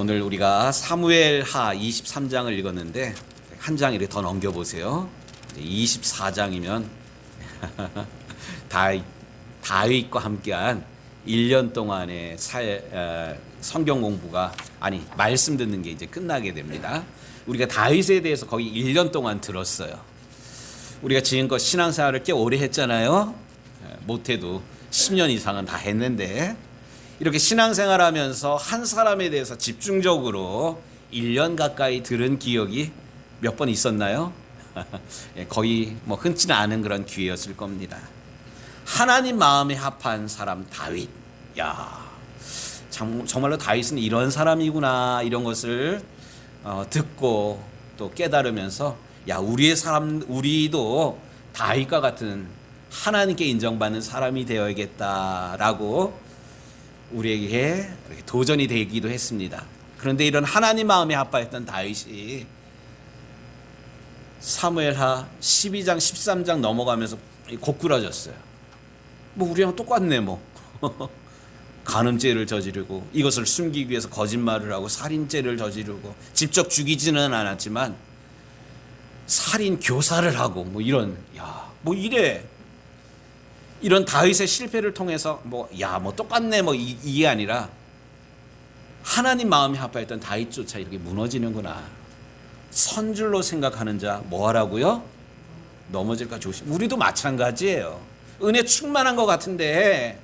오늘 우리가 사무엘하 23장을 읽었는데 한 장 이렇게 더 넘겨보세요. 24장이면 다윗과 함께한 1년 동안의 성경 공부가 말씀 듣는 게 이제 끝나게 됩니다. 우리가 다윗에 대해서 거의 1년 동안 들었어요. 우리가 지금껏 신앙생활을 꽤 오래 했잖아요. 못해도 10년 이상은 다 했는데 이렇게 신앙생활하면서 한 사람에 대해서 집중적으로 1년 가까이 들은 기억이 몇 번 있었나요? 거의 흔치는 않은 그런 기회였을 겁니다. 하나님 마음에 합한 사람 다윗. 야, 정말로 다윗은 이런 사람이구나, 이런 것을 듣고 또 깨달으면서 우리도 다윗과 같은 하나님께 인정받는 사람이 되어야겠다라고 우리에게 도전이 되기도 했습니다. 그런데 이런 하나님 마음에 합하였던 다윗이 사무엘하 12장 13장 넘어가면서 고꾸라졌어요. 우리랑 똑같네. 간음죄를 저지르고 이것을 숨기기 위해서 거짓말을 하고 살인죄를 저지르고 직접 죽이지는 않았지만 살인 교사를 하고 이런 다윗의 실패를 통해서 똑같네 이게 아니라 하나님 마음에 합하였던 다윗조차 이렇게 무너지는구나. 선줄로 생각하는 자 뭐하라고요? 넘어질까 조심. 우리도 마찬가지예요. 은혜 충만한 것 같은데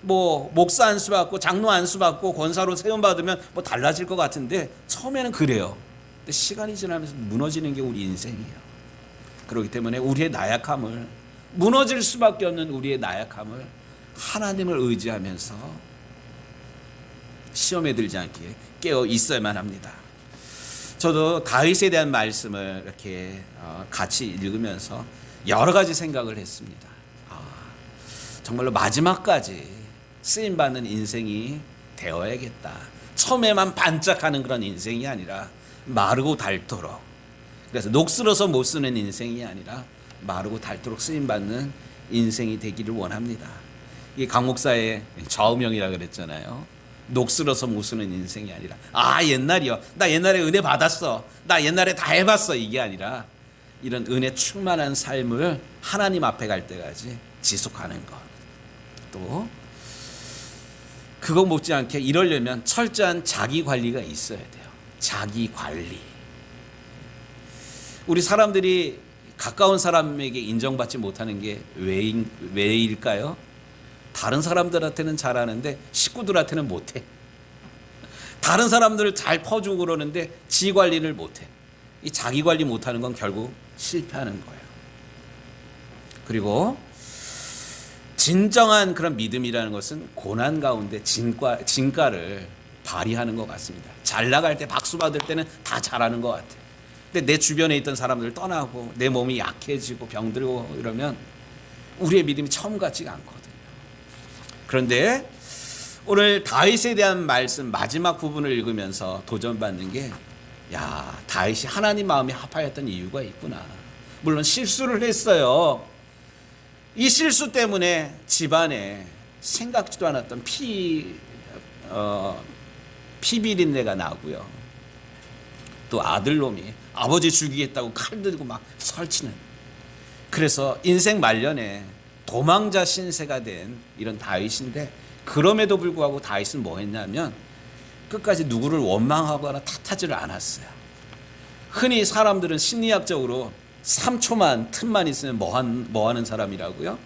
목사 안수 받고 장로 안수 받고 권사로 세움 받으면 달라질 것 같은데 처음에는 그래요. 근데 시간이 지나면서 무너지는 게 우리 인생이에요. 그렇기 때문에 우리의 나약함을, 무너질 수밖에 없는 우리의 나약함을 하나님을 의지하면서 시험에 들지 않게 깨어 있어야만 합니다. 저도 다윗에 대한 말씀을 이렇게 같이 읽으면서 여러 가지 생각을 했습니다. 정말로 마지막까지 쓰임받는 인생이 되어야겠다. 처음에만 반짝하는 그런 인생이 아니라 마르고 닳도록, 그래서 녹슬어서 못 쓰는 인생이 아니라 마르고 닳도록 쓰임받는 인생이 되기를 원합니다. 이게 강 목사의 좌우명이라 그랬잖아요. 녹슬어서 못 쓰는 인생이 아니라 옛날이요, 나 옛날에 은혜 받았어, 나 옛날에 다 해봤어, 이게 아니라 이런 은혜 충만한 삶을 하나님 앞에 갈 때까지 지속하는 것. 또 그거 못지않게 이러려면 철저한 자기 관리가 있어야 돼요. 자기 관리. 우리 사람들이 가까운 사람에게 인정받지 못하는 게 왜일까요? 다른 사람들한테는 잘하는데 식구들한테는 못해. 다른 사람들을 잘 퍼주고 그러는데 지 관리를 못해. 이 자기 관리 못하는 건 결국 실패하는 거예요. 그리고 진정한 그런 믿음이라는 것은 고난 가운데 진가를 발휘하는 것 같습니다. 잘 나갈 때, 박수 받을 때는 다 잘하는 것 같아요. 근데 내 주변에 있던 사람들 떠나고 내 몸이 약해지고 병들고 이러면 우리의 믿음이 처음 같지가 않거든요. 그런데 오늘 다윗에 대한 말씀 마지막 부분을 읽으면서 도전받는 게, 다윗이 하나님 마음에 합하였던 이유가 있구나. 물론 실수를 했어요. 이 실수 때문에 집안에 생각지도 않았던 피비린내가 나고요. 또 아들놈이 아버지 죽이겠다고 칼 들고 설치는. 그래서 인생 말년에 도망자 신세가 된 이런 다윗인데, 그럼에도 불구하고 다윗은 뭐 했냐면 끝까지 누구를 원망하거나 탓하지를 않았어요. 흔히 사람들은 심리학적으로 3초만 틈만 있으면 뭐 하는 사람이라고요?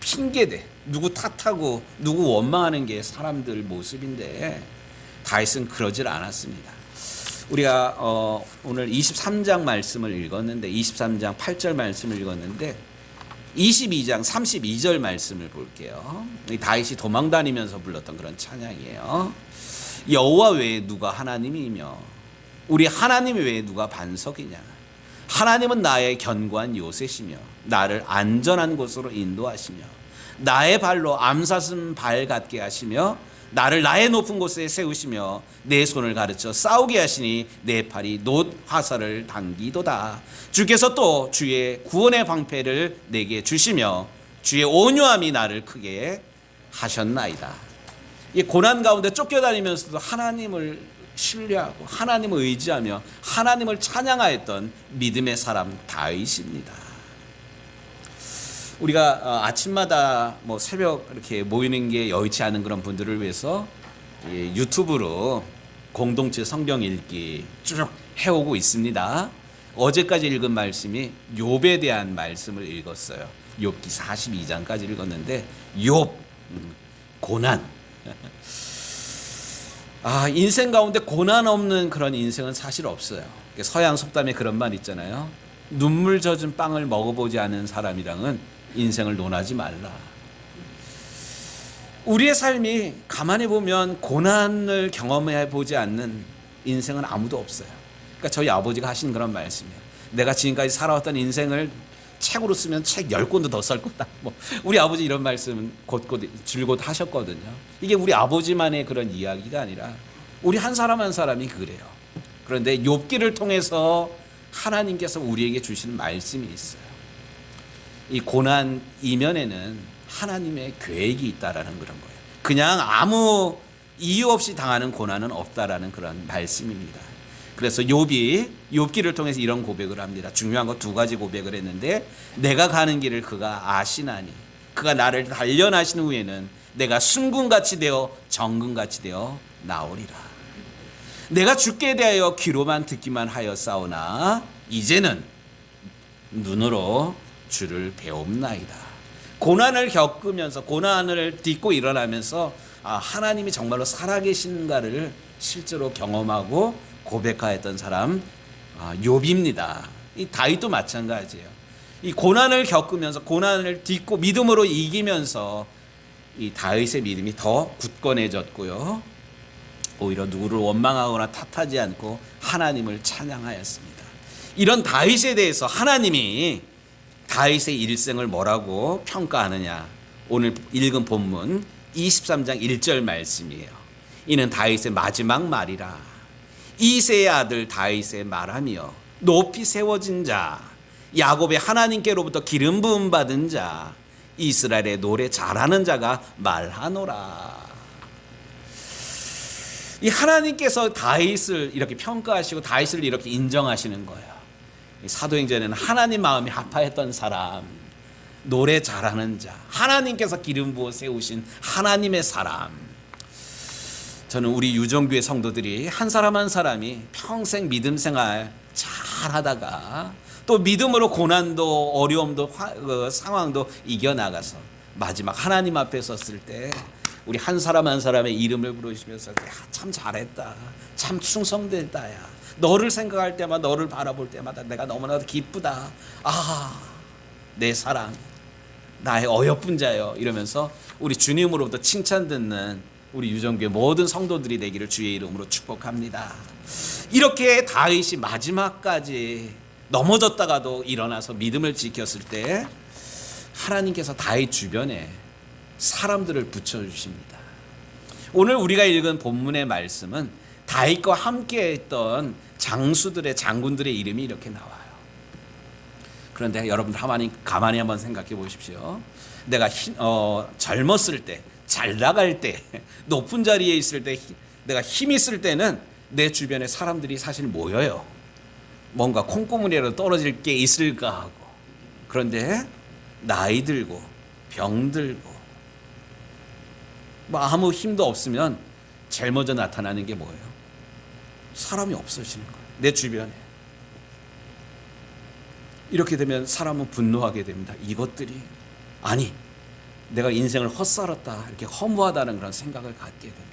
핑계대. 누구 탓하고 누구 원망하는 게 사람들 모습인데 다윗은 그러질 않았습니다. 우리가 오늘 23장 말씀을 읽었는데, 23장 8절 말씀을 읽었는데 22장 32절 말씀을 볼게요. 다윗이 도망다니면서 불렀던 그런 찬양이에요. 여호와 외에 누가 하나님이며 우리 하나님 외에 누가 반석이냐. 하나님은 나의 견고한 요새시며 나를 안전한 곳으로 인도하시며 나의 발로 암사슴 발 같게 하시며 나를 나의 높은 곳에 세우시며 내 손을 가르쳐 싸우게 하시니 내 팔이 놋 화살을 당기도다. 주께서 또 주의 구원의 방패를 내게 주시며 주의 온유함이 나를 크게 하셨나이다. 이 고난 가운데 쫓겨다니면서도 하나님을 신뢰하고 하나님을 의지하며 하나님을 찬양하였던 믿음의 사람 다윗입니다. 우리가 아침마다 뭐 새벽 이렇게 모이는 게 여의치 않은 그런 분들을 위해서 유튜브로 공동체 성경 읽기 쭉 해오고 있습니다. 어제까지 읽은 말씀이 욥에 대한 말씀을 읽었어요. 욥기 42장까지 읽었는데 욥 고난. 인생 가운데 고난 없는 그런 인생은 사실 없어요. 서양 속담에 그런 말 있잖아요. 눈물 젖은 빵을 먹어보지 않은 사람이랑은 인생을 논하지 말라. 우리의 삶이 가만히 보면 고난을 경험해 보지 않는 인생은 아무도 없어요. 그러니까 저희 아버지가 하신 그런 말씀이에요. 내가 지금까지 살아왔던 인생을 책으로 쓰면 책 10권도 더 쓸 거다. 우리 아버지 이런 말씀은 곧곧 줄곧 하셨거든요. 이게 우리 아버지만의 그런 이야기가 아니라 우리 한 사람 한 사람이 그래요. 그런데 욥기를 통해서 하나님께서 우리에게 주시는 말씀이 있어요. 이 고난 이면에는 하나님의 계획이 있다라는 그런 거예요. 그냥 아무 이유 없이 당하는 고난은 없다라는 그런 말씀입니다. 그래서 욥기를 통해서 이런 고백을 합니다. 중요한 거 두 가지 고백을 했는데, 내가 가는 길을 그가 아시나니 그가 나를 단련하신 후에는 내가 순금같이 되어 정금같이 되어 나오리라. 내가 주께 대하여 귀로만 듣기만 하였사오나 이제는 눈으로 주를 배움나이다. 고난을 겪으면서 고난을 딛고 일어나면서 하나님이 정말로 살아계신가를 실제로 경험하고 고백하였던 사람 욥입니다. 이 다윗도 마찬가지예요. 이 고난을 겪으면서 고난을 딛고 믿음으로 이기면서 이 다윗의 믿음이 더 굳건해졌고요. 오히려 누구를 원망하거나 탓하지 않고 하나님을 찬양하였습니다. 이런 다윗에 대해서 하나님이 다윗의 일생을 뭐라고 평가하느냐? 오늘 읽은 본문 23장 1절 말씀이에요. 이는 다윗의 마지막 말이라. 이새의 아들 다윗의 말하며 높이 세워진 자, 야곱의 하나님께로부터 기름 부음 받은 자, 이스라엘의 노래 잘하는 자가 말하노라. 이 하나님께서 다윗을 이렇게 평가하시고 다윗을 이렇게 인정하시는 거예요. 사도행전에는 하나님 마음이 합하였던 사람, 노래 잘하는 자, 하나님께서 기름 부어 세우신 하나님의 사람. 저는 우리 유정교회 성도들이 한 사람 한 사람이 평생 믿음 생활 잘하다가 또 믿음으로 고난도 어려움도 상황도 이겨나가서 마지막 하나님 앞에 섰을 때 우리 한 사람 한 사람의 이름을 부르시면서 참 잘했다, 참 충성됐다, 야 너를 생각할 때마다 너를 바라볼 때마다 내가 너무나도 기쁘다, 내 사랑, 나의 어여쁜 자여, 이러면서 우리 주님으로부터 칭찬 듣는 우리 유정교회 모든 성도들이 되기를 주의 이름으로 축복합니다. 이렇게 다윗이 마지막까지 넘어졌다가도 일어나서 믿음을 지켰을 때 하나님께서 다윗 주변에 사람들을 붙여주십니다. 오늘 우리가 읽은 본문의 말씀은 다윗과 함께 했던 장수들의 장군들의 이름이 이렇게 나와요. 그런데 여러분들 가만히 한번 생각해 보십시오. 내가 젊었을 때, 잘 나갈 때, 높은 자리에 있을 때, 내가 힘 있을 때는 내 주변에 사람들이 사실 모여요. 뭔가 콩고물이라도 떨어질 게 있을까 하고. 그런데 나이 들고 병 들고 아무 힘도 없으면 제일 먼저 나타나는 게 뭐예요? 사람이 없어지는 거예요. 내 주변에. 이렇게 되면 사람은 분노하게 됩니다. 이것들이 내가 인생을 헛살았다, 이렇게 허무하다는 그런 생각을 갖게 됩니다.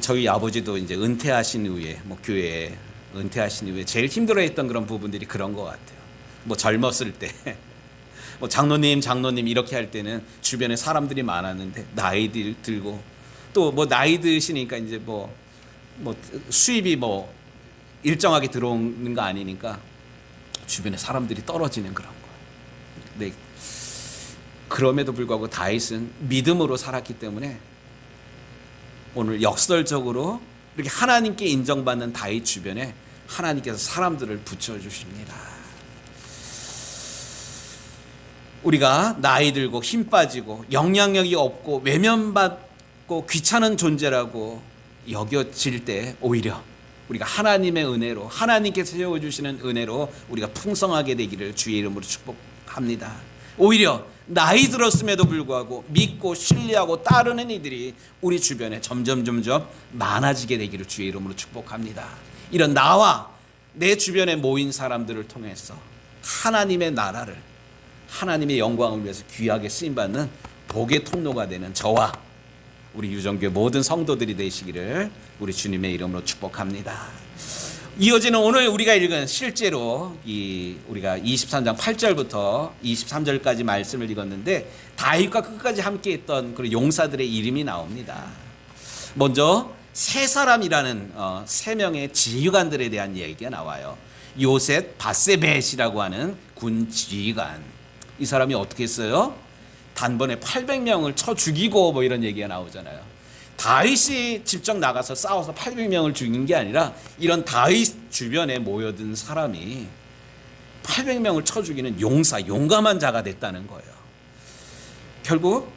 저희 아버지도 이제 은퇴하신 후에 교회에 은퇴하신 이후에 제일 힘들어했던 그런 부분들이 그런 것 같아요. 젊었을 때 장로님 이렇게 할 때는 주변에 사람들이 많았는데 나이 들고 또 나이 드시니까 이제 수입이 일정하게 들어오는 거 아니니까 주변에 사람들이 떨어지는 그런 거예요. 네. 그럼에도 불구하고 다윗은 믿음으로 살았기 때문에 오늘 역설적으로 이렇게 하나님께 인정받는 다윗 주변에 하나님께서 사람들을 붙여주십니다. 우리가 나이 들고 힘 빠지고 영향력이 없고 외면받고 귀찮은 존재라고 여겨질 때 오히려 우리가 하나님의 은혜로, 하나님께서 세워주시는 은혜로 우리가 풍성하게 되기를 주의 이름으로 축복합니다. 오히려 나이 들었음에도 불구하고 믿고 신뢰하고 따르는 이들이 우리 주변에 점점 많아지게 되기를 주의 이름으로 축복합니다. 이런 나와 내 주변에 모인 사람들을 통해서 하나님의 나라를, 하나님의 영광을 위해서 귀하게 쓰임받는 복의 통로가 되는 저와 우리 유정교회 모든 성도들이 되시기를 우리 주님의 이름으로 축복합니다. 이어지는 오늘 우리가 읽은 실제로 우리가 23장 8절부터 23절까지 말씀을 읽었는데 다윗과 끝까지 함께했던 그 용사들의 이름이 나옵니다. 먼저 세 사람이라는 세 명의 지휘관들에 대한 얘기가 나와요. 요셉 바세벳이라고 하는 군 지휘관. 이 사람이 어떻게 했어요? 단번에 800명을 쳐 죽이고 뭐 이런 얘기가 나오잖아요. 다윗이 직접 나가서 싸워서 800명을 죽인 게 아니라 이런 다윗 주변에 모여든 사람이 800명을 쳐 죽이는 용사, 용감한 자가 됐다는 거예요. 결국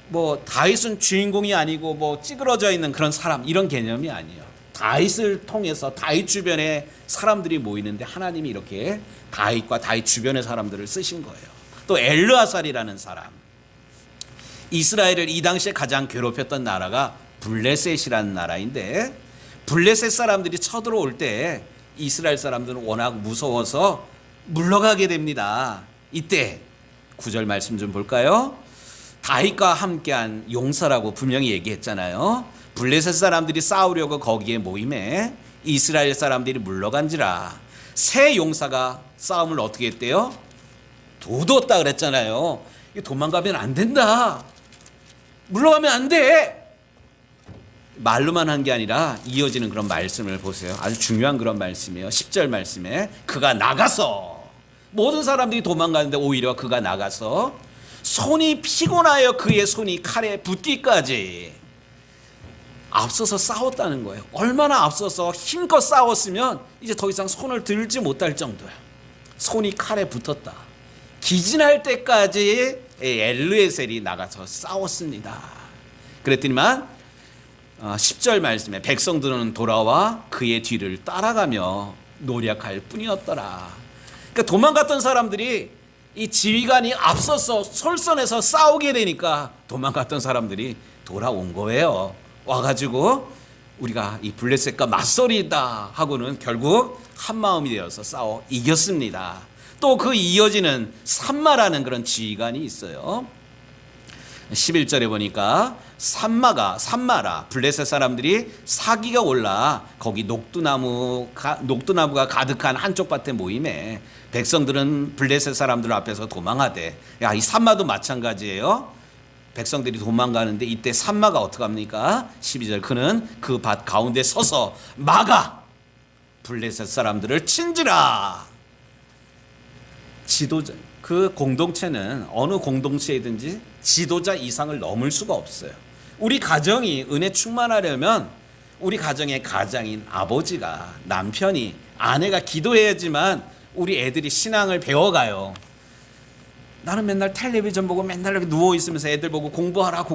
뭐 다윗은 주인공이 아니고 뭐 찌그러져 있는 그런 사람, 이런 개념이 아니에요. 다윗을 통해서 다윗 주변에 사람들이 모이는데 하나님이 이렇게 다윗과 다윗 주변의 사람들을 쓰신 거예요. 또 엘르아살이라는 사람, 이스라엘을 이 당시에 가장 괴롭혔던 나라가 블레셋이라는 나라인데, 블레셋 사람들이 쳐들어올 때 이스라엘 사람들은 워낙 무서워서 물러가게 됩니다. 이때 9절 말씀 좀 볼까요? 다윗과 함께한 용사라고 분명히 얘기했잖아요. 블레셋 사람들이 싸우려고 거기에 모임에 이스라엘 사람들이 물러간지라 새 용사가 싸움을 어떻게 했대요? 도뒀다 그랬잖아요. 도망가면 안 된다, 물러가면 안 돼. 말로만 한 게 아니라 이어지는 그런 말씀을 보세요. 아주 중요한 그런 말씀이에요. 10절 말씀에 그가 나가서, 모든 사람들이 도망가는데 오히려 그가 나가서 손이 피곤하여 그의 손이 칼에 붙기까지 앞서서 싸웠다는 거예요. 얼마나 앞서서 힘껏 싸웠으면 이제 더 이상 손을 들지 못할 정도야. 손이 칼에 붙었다. 기진할 때까지 엘르에셀이 나가서 싸웠습니다. 그랬더니만 10절 말씀에 백성들은 돌아와 그의 뒤를 따라가며 노력할 뿐이었더라. 그러니까 도망갔던 사람들이 이 지휘관이 앞서서 솔선해서 싸우게 되니까 도망갔던 사람들이 돌아온 거예요. 와가지고 우리가 이 블레셋과 맞서리다 하고는 결국 한마음이 되어서 싸워 이겼습니다. 또 그 이어지는 삼마라는 그런 지휘관이 있어요. 11절에 보니까 삼마라 블레셋 사람들이 사기가 올라 거기 녹두나무가 가득한 한쪽 밭에 모임에 백성들은 블레셋 사람들 앞에서 도망하되, 야, 이 삼마도 마찬가지예요. 백성들이 도망가는데 이때 삼마가 어떡합니까? 12절 그는 그 밭 가운데 서서 막아 블레셋 사람들을 친지라. 지도자, 그 공동체는 어느 공동체이든지 지도자 이상을 넘을 수가 없어요. 우리 가정이 은혜 충만하려면 우리 가정의 가장인 아버지가, 남편이, 아내가 기도해야지만 우리 애들이 신앙을 배워가요. 나는 맨날 텔레비전 보고 맨날 이렇게 누워있으면서 애들 보고 공부하라.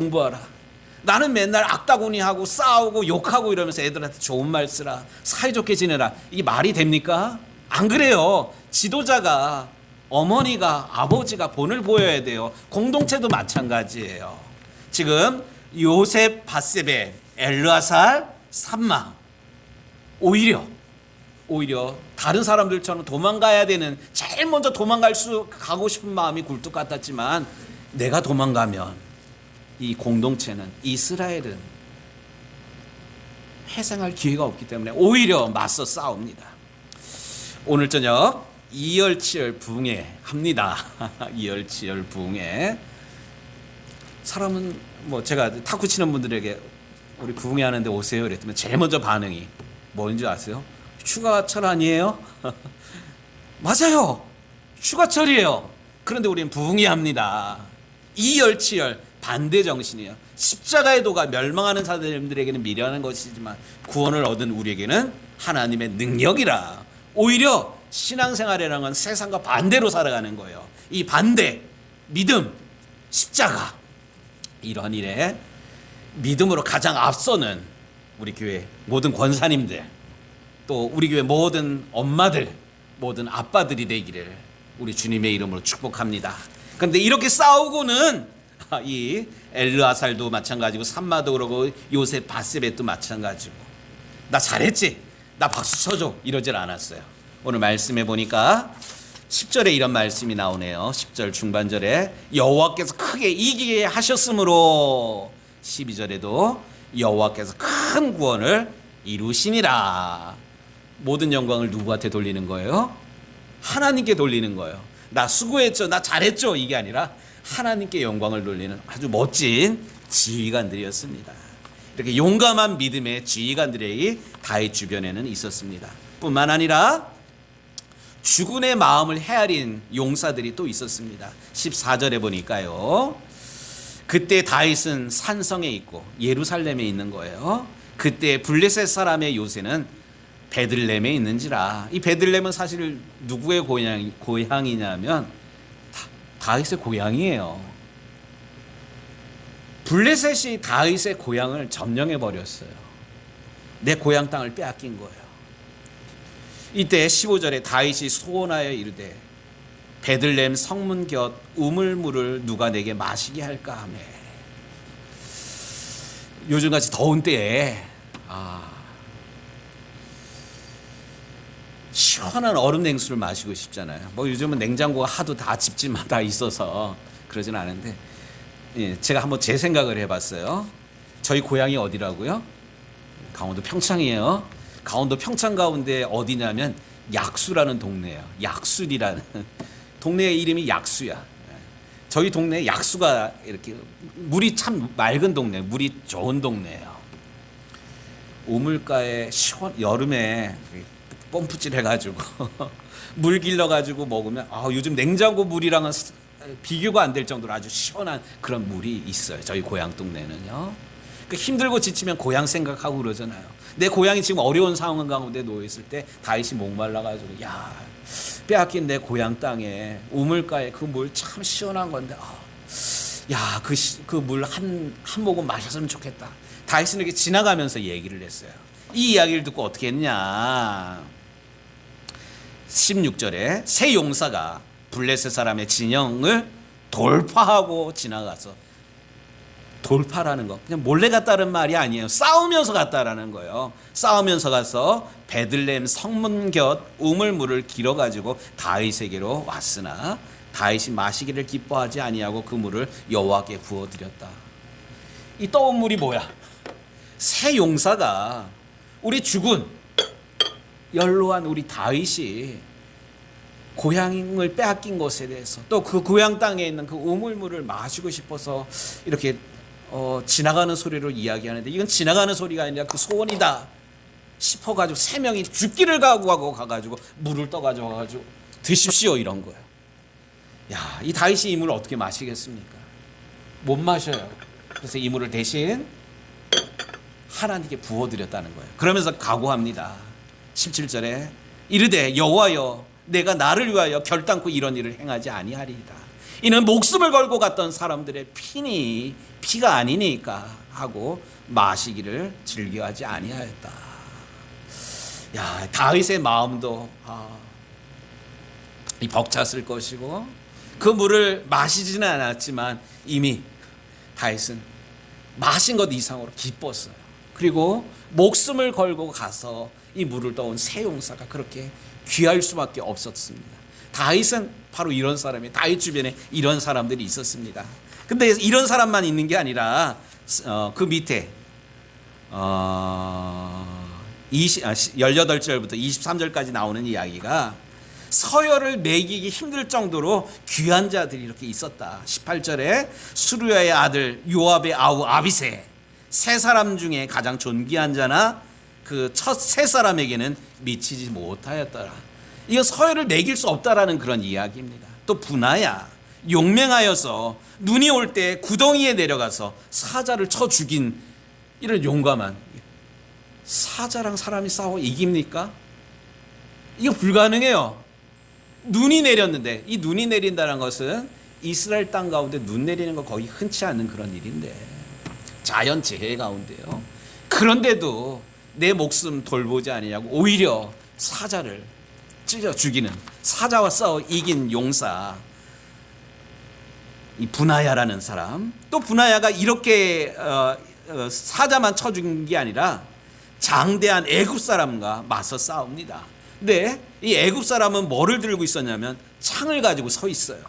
나는 맨날 악다구니하고 싸우고 욕하고 이러면서 애들한테 좋은 말 쓰라, 사이좋게 지내라. 이게 말이 됩니까? 안 그래요. 지도자가, 어머니가, 아버지가 본을 보여야 돼요. 공동체도 마찬가지예요. 지금 요셉, 바세벳, 엘르아살, 삼마, 오히려 다른 사람들처럼 도망가야 되는, 제일 먼저 가고 싶은 마음이 굴뚝 같았지만 내가 도망가면 이 공동체는, 이스라엘은 회생할 기회가 없기 때문에 오히려 맞서 싸웁니다. 오늘 저녁 이열치열 부흥회합니다. 이열치열 부흥회. 사람은 뭐 제가 탁구 치는 분들에게 우리 부흥회 하는데 오세요 이랬더니 제일 먼저 반응이 뭔지 아세요? 휴가철 아니에요? 맞아요, 휴가철이에요. 그런데 우리는 부흥회 합니다. 이열치열 반대 정신이에요. 십자가의 도가 멸망하는 사람들에게는 미련한 것이지만 구원을 얻은 우리에게는 하나님의 능력이라. 오히려 신앙생활이라는 건 세상과 반대로 살아가는 거예요. 이 반대, 믿음, 십자가, 이런 일에 믿음으로 가장 앞서는 우리 교회 모든 권사님들, 또 우리 교회 모든 엄마들, 모든 아빠들이 되기를 우리 주님의 이름으로 축복합니다. 그런데 이렇게 싸우고는 이 엘르아살도 마찬가지고 삼마도 그러고 요셉 바세벳도 마찬가지고 나 잘했지, 나 박수 쳐줘 이러질 않았어요. 오늘 말씀해 보니까 10절에 이런 말씀이 나오네요. 10절 중반절에 여호와께서 크게 이기게 하셨으므로 12절에도 여호와께서 큰 구원을 이루시니라. 모든 영광을 누구한테 돌리는 거예요? 하나님께 돌리는 거예요. 나 수고했죠, 나 잘했죠, 이게 아니라 하나님께 영광을 돌리는 아주 멋진 지휘관들이었습니다. 이렇게 용감한 믿음의 지휘관들이 다윗 주변에는 있었습니다. 뿐만 아니라 주군의 마음을 헤아린 용사들이 또 있었습니다. 14절에 보니까요, 그때 다윗은 산성에 있고 예루살렘에 있는 거예요. 그때 블레셋 사람의 요새는 베들레헴에 있는지라. 이 베들레헴은 사실 누구의 고향이냐면 다윗의 고향이에요. 블레셋이 다윗의 고향을 점령해 버렸어요. 내 고향 땅을 빼앗긴 거예요. 이때 15절에 다윗이 소원하여 이르되 베들레헴 성문 곁 우물물을 누가 내게 마시게 할까 하매. 요즘같이 더운 때에 시원한 얼음 냉수를 마시고 싶잖아요. 뭐 요즘은 냉장고가 하도 다 집집마다 있어서 그러진 않은데, 제가 한번 제 생각을 해봤어요. 저희 고향이 어디라고요? 강원도 평창이에요. 강원도 평창 가운데 어디냐면 약수라는 동네예요. 약수리라는 동네의 이름이 약수야. 저희 동네에 약수가 이렇게 물이 참 맑은 동네, 물이 좋은 동네예요. 우물가에 여름에 펌프질 해가지고 물 길러가지고 먹으면 요즘 냉장고 물이랑은 비교가 안 될 정도로 아주 시원한 그런 물이 있어요. 저희 고향 동네는요. 힘들고 지치면 고향 생각하고 그러잖아요. 내 고향이 지금 어려운 상황 가운데 놓여있을 때 다윗이 목말라가지고 빼앗긴 내 고향 땅에 우물가에 그 물 참 시원한 건데 그 물 한 모금 마셨으면 좋겠다. 다윗은 이렇게 지나가면서 얘기를 했어요. 이 이야기를 듣고 어떻게 했냐, 16절에 세 용사가 블레셋 사람의 진영을 돌파하고 지나가서, 돌파라는 거 그냥 몰래 갔다는 말이 아니에요. 싸우면서 갔다라는 거예요. 싸우면서 가서 베들레헴 성문 곁 우물물을 길어가지고 다윗에게로 왔으나 다윗이 마시기를 기뻐하지 아니하고 그 물을 여호와께 부어드렸다. 이 떠온 물이 뭐야? 세 용사가 우리 주군 연로한 우리 다윗이 고향을 빼앗긴 것에 대해서, 또 그 고향 땅에 있는 그 우물물을 마시고 싶어서 이렇게 지나가는 소리로 이야기하는데, 이건 지나가는 소리가 아니라 그 소원이다 싶어가지고 세 명이 죽기를 각오하고 가가지고 물을 떠가지고 와가지고 드십시오 이런 거예요. 이 다윗이 이 물을 어떻게 마시겠습니까? 못 마셔요. 그래서 이 물을 대신 하나님께 부어드렸다는 거예요. 그러면서 각오합니다. 17절에 이르되 여호와여 내가 나를 위하여 결단코 이런 일을 행하지 아니하리이다. 이는 목숨을 걸고 갔던 사람들의 피가 아니니까 하고 마시기를 즐겨하지 아니하였다. 다윗의 마음도 이 벅찼을 것이고 그 물을 마시지는 않았지만 이미 다윗은 마신 것 이상으로 기뻤어요. 그리고 목숨을 걸고 가서 이 물을 떠온 세 용사가 그렇게 귀할 수밖에 없었습니다. 다윗은 바로 이런 사람이에요. 다윗 주변에 이런 사람들이 있었습니다. 근데 이런 사람만 있는 게 아니라 그 밑에 18절부터 23절까지 나오는 이야기가 서열을 매기기 힘들 정도로 귀한 자들이 이렇게 있었다. 18절에 수르야의 아들 요압의 아우 아비새, 세 사람 중에 가장 존귀한 자나 그 첫 세 사람에게는 미치지 못하였더라. 이거 서열을 매길 수 없다라는 그런 이야기입니다. 또 분하야 용맹하여서 눈이 올 때 구덩이에 내려가서 사자를 쳐 죽인 이런 용감한, 사자랑 사람이 싸워 이깁니까? 이거 불가능해요. 눈이 내렸는데, 이 눈이 내린다는 것은 이스라엘 땅 가운데 눈 내리는 거 거의 흔치 않은 그런 일인데, 자연재해 가운데요 그런데도 내 목숨 돌보지 아니냐고 오히려 사자를 찔러 죽이는, 사자와 싸워 이긴 용사 이 분하야라는 사람. 또 분하야가 이렇게 사자만 쳐 죽인 게 아니라 장대한 애굽 사람과 맞서 싸웁니다. 근데 이 애굽 사람은 뭐를 들고 있었냐면 창을 가지고 서 있어요.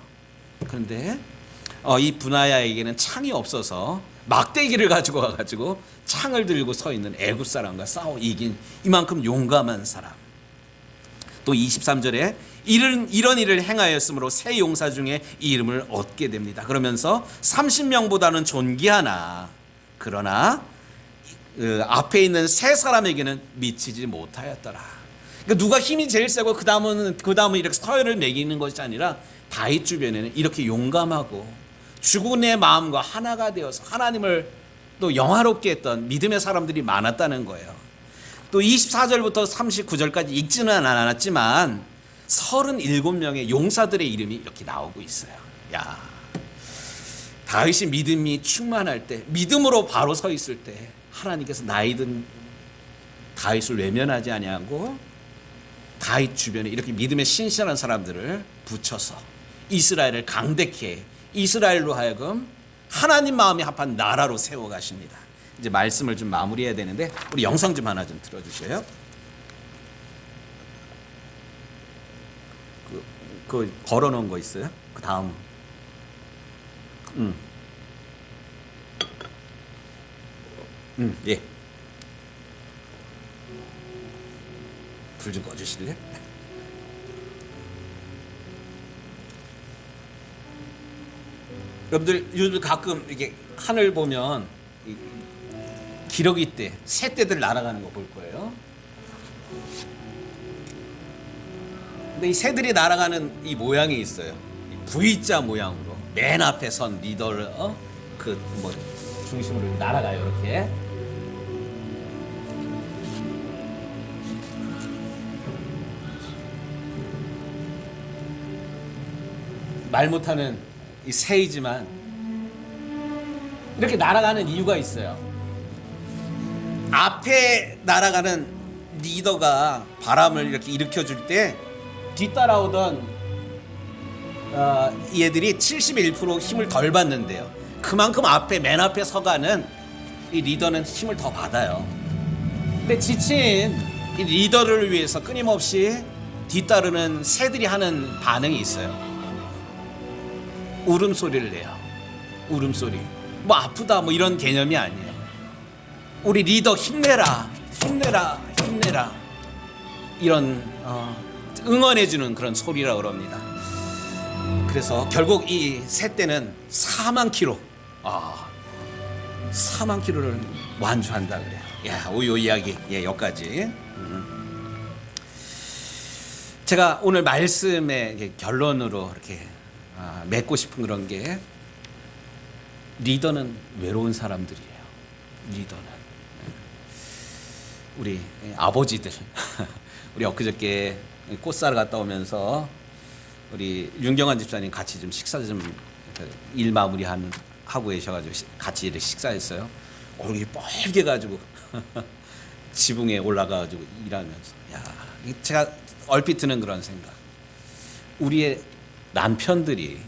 그런데 이 분하야에게는 창이 없어서 막대기를 가지고 와가지고 창을 들고 서 있는 애굽 사람과 싸워 이긴 이만큼 용감한 사람. 또 23절에 이런 일을 행하였으므로 새 용사 중에 이 이름을 얻게 됩니다. 그러면서 30명보다는 존귀하나 그러나 앞에 있는 세 사람에게는 미치지 못하였더라. 그러니까 누가 힘이 제일 세고 그 다음은 이렇게 서열을 매기는 것이 아니라 다윗 주변에는 이렇게 용감하고 죽은의 마음과 하나가 되어서 하나님을 또 영화롭게 했던 믿음의 사람들이 많았다는 거예요. 또 24절부터 39절까지 읽지는 않았지만 37명의 용사들의 이름이 이렇게 나오고 있어요. 야, 다윗이 믿음이 충만할 때, 믿음으로 바로 서 있을 때 하나님께서 나이든 다윗을 외면하지 아니하고 다윗 주변에 이렇게 믿음의 신실한 사람들을 붙여서 이스라엘을 강대케, 이스라엘로 하여금 하나님 마음이 합한 나라로 세워가십니다. 이제 말씀을 좀 마무리해야 되는데 우리 영상 좀 하나 좀 틀어주세요. 그 걸어놓은 거 있어요? 그 다음. 예. 불 좀 꺼주실래요? 여러분들 요즘 가끔 이게 하늘 보면 기러기 때, 새떼들 날아가는 거 볼 거예요. 근데 이 새들이 날아가는 이 모양이 있어요. V자 모양으로 맨 앞에 선 리더를 중심으로 날아가요. 이렇게. 말 못하는 이 새이지만 이렇게 날아가는 이유가 있어요. 앞에 날아가는 리더가 바람을 이렇게 일으켜줄 때 뒤따라오던 얘들이 71% 힘을 덜 받는데요. 그만큼 맨 앞에 서가는 이 리더는 힘을 더 받아요. 근데 지친 이 리더를 위해서 끊임없이 뒤따르는 새들이 하는 반응이 있어요. 울음소리를 내요. 울음소리. 뭐 아프다 뭐 이런 개념이 아니에요. 우리 리더 힘내라, 힘내라, 힘내라. 이런 응원해주는 그런 소리라고 그럽니다. 그래서 결국 이 새떼는 4만 킬로, 4만 킬로를 완주한다 그래요. 야, 요 이야기, 여기까지. 제가 오늘 말씀의 결론으로 이렇게 맺고 싶은 그런 게 리더는 외로운 사람들이에요. 리더는 우리 아버지들 우리 엊그저께 꽃 사러 갔다 오면서 우리 윤경환 집사님 같이 좀 식사 좀 일 마무리하고 계셔가지고 같이 이렇게 식사했어요. 얼굴이 뻘게 가지고 지붕에 올라가가지고 일하면서 제가 얼핏 드는 그런 생각. 우리의 남편들이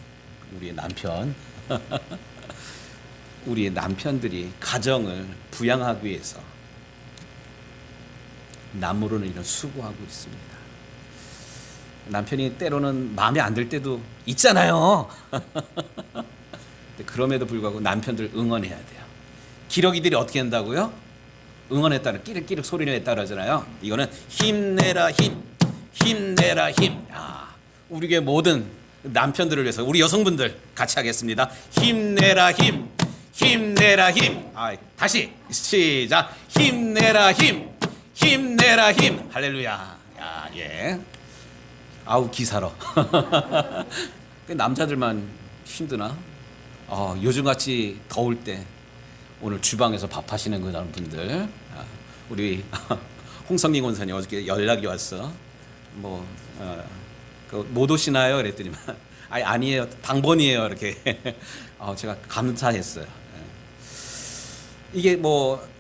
우리의 남편들이 가정을 부양하기 위해서 남모르는 이런 수고하고 있습니다. 남편이 때로는 마음에 안 들 때도 있잖아요. 그럼에도 불구하고 남편들 응원해야 돼요. 기러기들이 어떻게 한다고요? 응원했다는 끼륵끼륵 소리를 냈다 그러잖아요. 이거는 힘내라 힘, 힘내라 힘. 우리의 모든 남편들을 위해서 우리 여성분들 같이 하겠습니다. 힘내라 힘, 힘내라 힘. 다시 시작. 힘내라 힘, 힘내라 힘. 할렐루야. 예. 기사로. 남자들만 힘드나? 요즘같이 더울 때 오늘 주방에서 밥하시는 그런 분들, 우리 홍성민 권사님 어저께 연락이 왔어. 못 오시나요? 그랬더니만 아니에요, 당번이에요. 이렇게 제가 감사했어요. 이게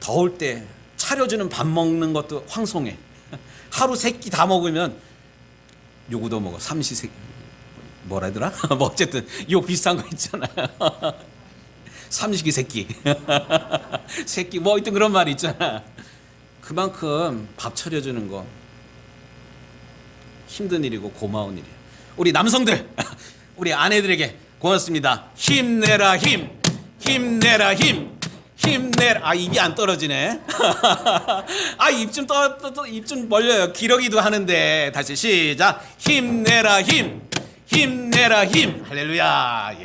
더울 때 차려주는 밥 먹는 것도 황송해. 하루 3끼 다 먹으면 요구도 먹어. 삼시세끼 뭐라더라? 뭐 어쨌든 요 비슷한 거 있잖아요. 삼식이 새끼. 새끼 뭐 하여튼 그런 말이 있잖아. 그만큼 밥 차려주는 거 힘든 일이고 고마운 일이에요. 우리 남성들, 우리 아내들에게 고맙습니다. 힘내라 힘, 힘내라 힘, 힘내라. 아, 입이 안 떨어지네. 아, 입 좀 멀려요. 기러기도 하는데. 다시 시작. 힘내라 힘, 힘내라 힘. 할렐루야.